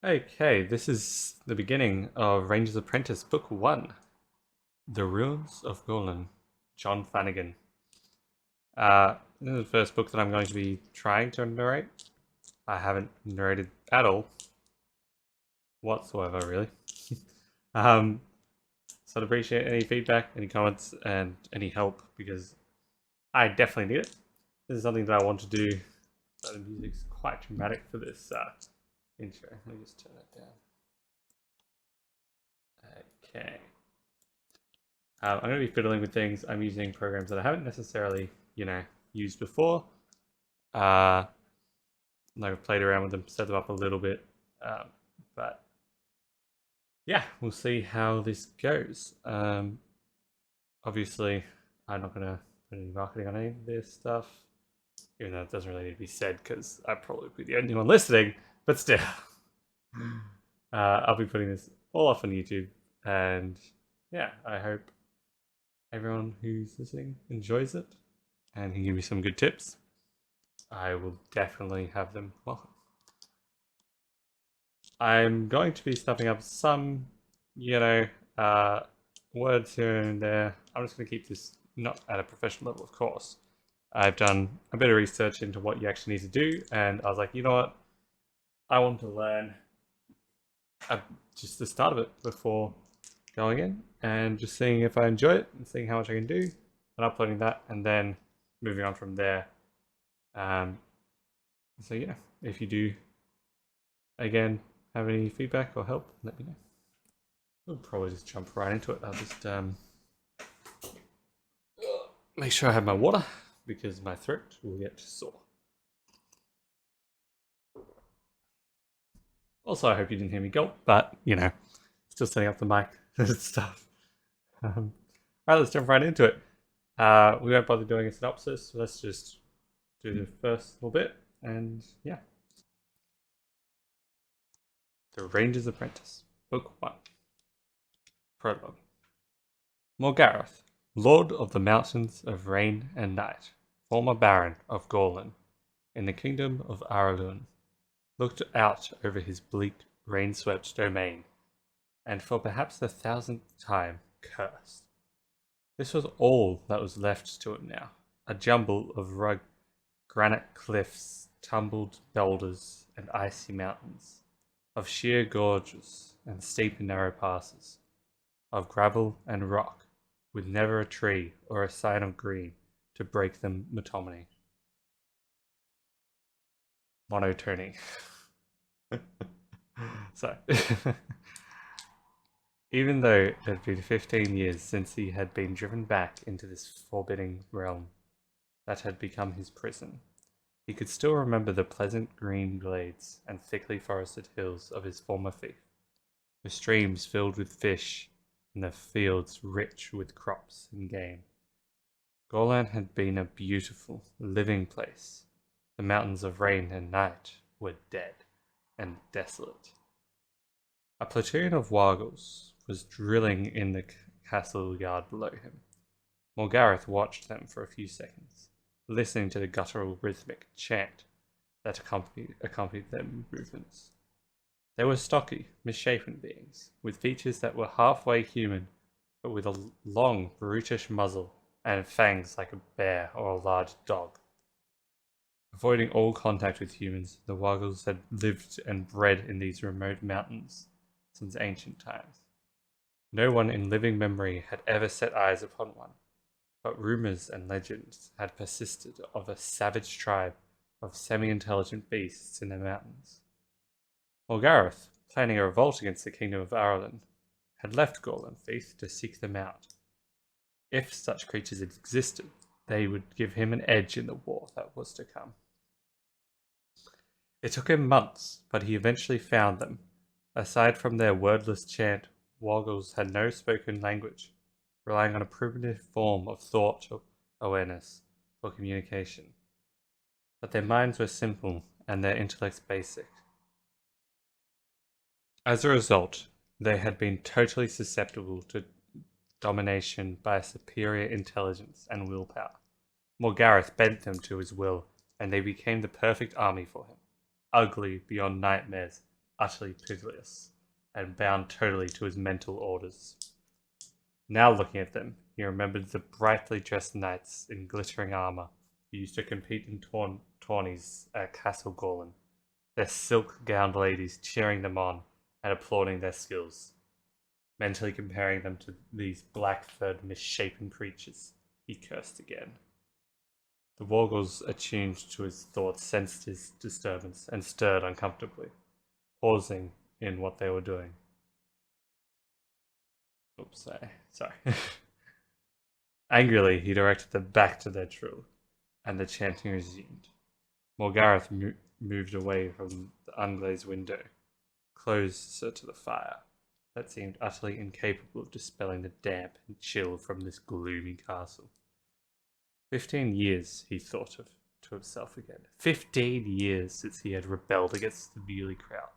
Okay, this is the beginning of Ranger's Apprentice, Book 1, The Ruins of Gorlin, John Flanagan. This is the first book that I'm going to be trying to narrate. I haven't narrated at all, whatsoever, really. Um, so I'd appreciate any feedback, any comments, and any help, because I definitely need it. This is something that I want to do. So the music's quite dramatic for this intro. Let me just turn that down. Okay. I'm going to be fiddling with things. I'm using programs that I haven't necessarily, used before. I've played around with them, set them up a little bit. But yeah, we'll see how this goes. Obviously, I'm not going to put any marketing on any of this stuff, even though it doesn't really need to be said because I'd probably be the only one listening, but still. I'll be putting this all off on YouTube, and yeah, I hope everyone who's listening enjoys it and can give me some good tips. I will definitely have them welcome. I'm going to be stuffing up some, uh, words here and there. I'm just going to keep this not at a professional level, of course. I've done a bit of research into what you actually need to do, and I was like, you know what? I want to learn just the start of it before going in and just seeing if I enjoy it and seeing how much I can do and uploading that and then moving on from there. Um, so yeah, if you do again have any feedback or help, let me know. We'll probably just jump right into it. I'll just make sure I have my water because my throat will get sore. Also, I hope you didn't hear me gulp, but still setting up the mic and stuff. All right, let's jump right into it. We won't bother doing a synopsis. So let's just do the first little bit, and yeah. The Ranger's Apprentice, Book 1, Prologue. Morgareth, Lord of the Mountains of Rain and Night, former Baron of Gorlin, in the kingdom of Aralun, looked out over his bleak, rain-swept domain, and for perhaps the thousandth time cursed. This was all that was left to it now, a jumble of rugged granite cliffs, tumbled boulders, and icy mountains, of sheer gorges and steep and narrow passes, of gravel and rock, with never a tree or a sign of green to break the monotony. So, even though it had been 15 years since he had been driven back into this forbidding realm that had become his prison, he could still remember the pleasant green glades and thickly forested hills of his former fief, the streams filled with fish, and the fields rich with crops and game. Gorlan had been a beautiful, living place. The mountains of rain and night were dead and desolate. A platoon of wargles was drilling in the castle yard below him. Morgareth watched them for a few seconds, listening to the guttural rhythmic chant that accompanied their movements. They were stocky, misshapen beings, with features that were halfway human, but with a long, brutish muzzle and fangs like a bear or a large dog. Avoiding all contact with humans, the Woggles had lived and bred in these remote mountains since ancient times. No one in living memory had ever set eyes upon one, but rumors and legends had persisted of a savage tribe of semi-intelligent beasts in the mountains. Morgareth, planning a revolt against the kingdom of Arlen, had left Gorlan Faith to seek them out. If such creatures had existed, they would give him an edge in the war that was to come. It took him months, but he eventually found them. Aside from their wordless chant, Woggles had no spoken language, relying on a primitive form of thought awareness for communication. But their minds were simple and their intellects basic. As a result, they had been totally susceptible to domination by a superior intelligence and willpower. Morgareth bent them to his will, and they became the perfect army for him. Ugly beyond nightmares, utterly pitiless, and bound totally to his mental orders. Now looking at them, he remembered the brightly dressed knights in glittering armour who used to compete in tourneys at Castle Gorlin, their silk-gowned ladies cheering them on and applauding their skills. Mentally comparing them to these black-furred, misshapen creatures, he cursed again. The Wargles, attuned to his thoughts, sensed his disturbance and stirred uncomfortably, pausing in what they were doing. Oops, sorry. Angrily, he directed them back to their drill, and the chanting resumed. Morgareth moved away from the unglazed window, closer to the fire, that seemed utterly incapable of dispelling the damp and chill from this gloomy castle. 15 years, he thought to himself again. 15 years since he had rebelled against the Muley crowd.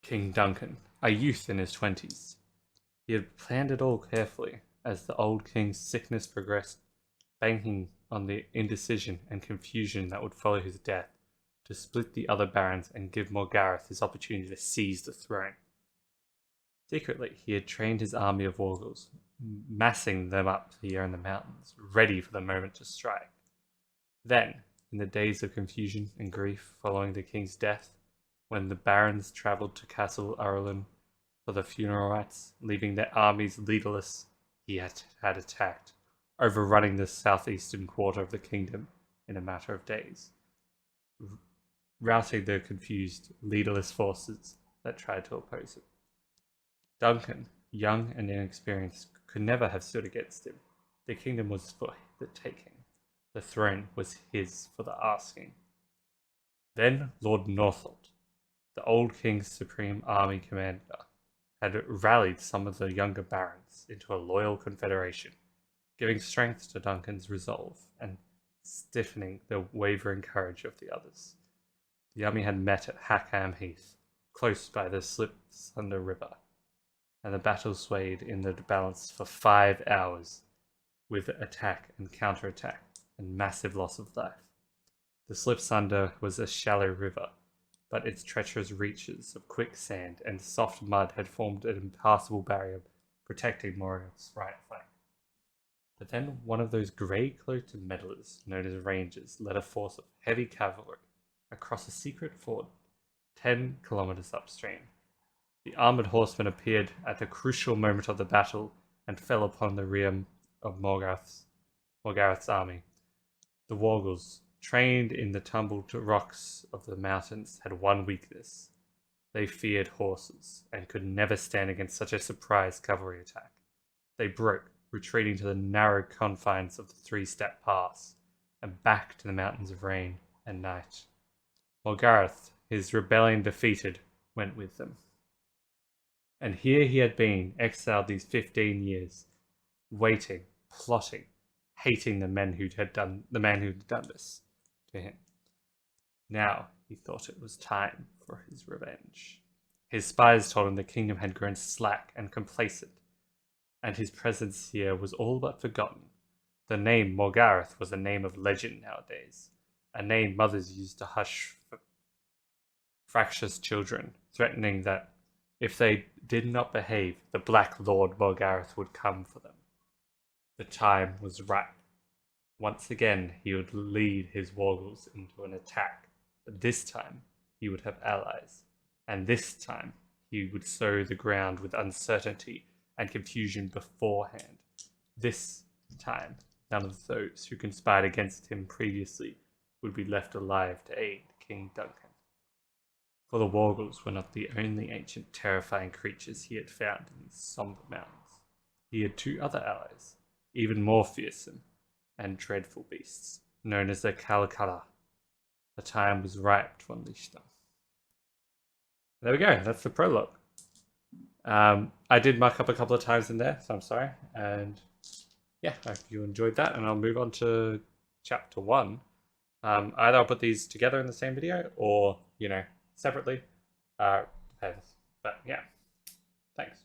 King Duncan, a youth in his 20s. He had planned it all carefully as the old king's sickness progressed, banking on the indecision and confusion that would follow his death to split the other barons and give Morgareth his opportunity to seize the throne. Secretly, he had trained his army of Wargles, massing them up here in the mountains, ready for the moment to strike. Then, in the days of confusion and grief following the king's death, when the barons travelled to Castle Arlen for the funeral rites, leaving their armies leaderless, he had attacked, overrunning the southeastern quarter of the kingdom in a matter of days, routing the confused, leaderless forces that tried to oppose him. Duncan, young and inexperienced, could never have stood against him. The kingdom was for the taking. The throne was his for the asking. Then Lord Northolt, the old king's supreme army commander, had rallied some of the younger barons into a loyal confederation, giving strength to Duncan's resolve and stiffening the wavering courage of the others. The army had met at Hackham Heath, close by the Slipsunder River, and the battle swayed in the balance for 5 hours, with attack and counterattack and massive loss of life. The Slipsunder was a shallow river, but its treacherous reaches of quicksand and soft mud had formed an impassable barrier protecting Morgareth's right flank. But then one of those grey-cloaked meddlers, known as rangers, led a force of heavy cavalry across a secret ford 10 kilometers upstream. The armored horsemen appeared at the crucial moment of the battle and fell upon the rear of Morgareth's army. The Wargles, trained in the tumbled rocks of the mountains, had one weakness. They feared horses and could never stand against such a surprise cavalry attack. They broke, retreating to the narrow confines of the three-step pass and back to the mountains of rain and night. Morgareth, his rebellion defeated, went with them. And here he had been, exiled these 15 years, waiting, plotting, hating the man who'd done this to him. Now he thought it was time for his revenge. His spies told him the kingdom had grown slack and complacent, and his presence here was all but forgotten. The name Morgareth was a name of legend nowadays, a name mothers used to hush fractious children, threatening that if they did not behave, the Black Lord Morgareth would come for them. The time was right. Once again, he would lead his Wargles into an attack, but this time he would have allies, and this time he would sow the ground with uncertainty and confusion beforehand. This time, none of those who conspired against him previously would be left alive to aid King Duncan. For the Wargles were not the only ancient terrifying creatures he had found in these somber mountains. He had two other allies, even more fearsome and dreadful beasts, known as the Kalakala. The time was ripe to unleash them. There we go, that's the prologue. I did muck up a couple of times in there, so I'm sorry. And yeah, I hope you enjoyed that, and I'll move on to chapter 1. Either I'll put these together in the same video, or, separately. Depends. But yeah, thanks.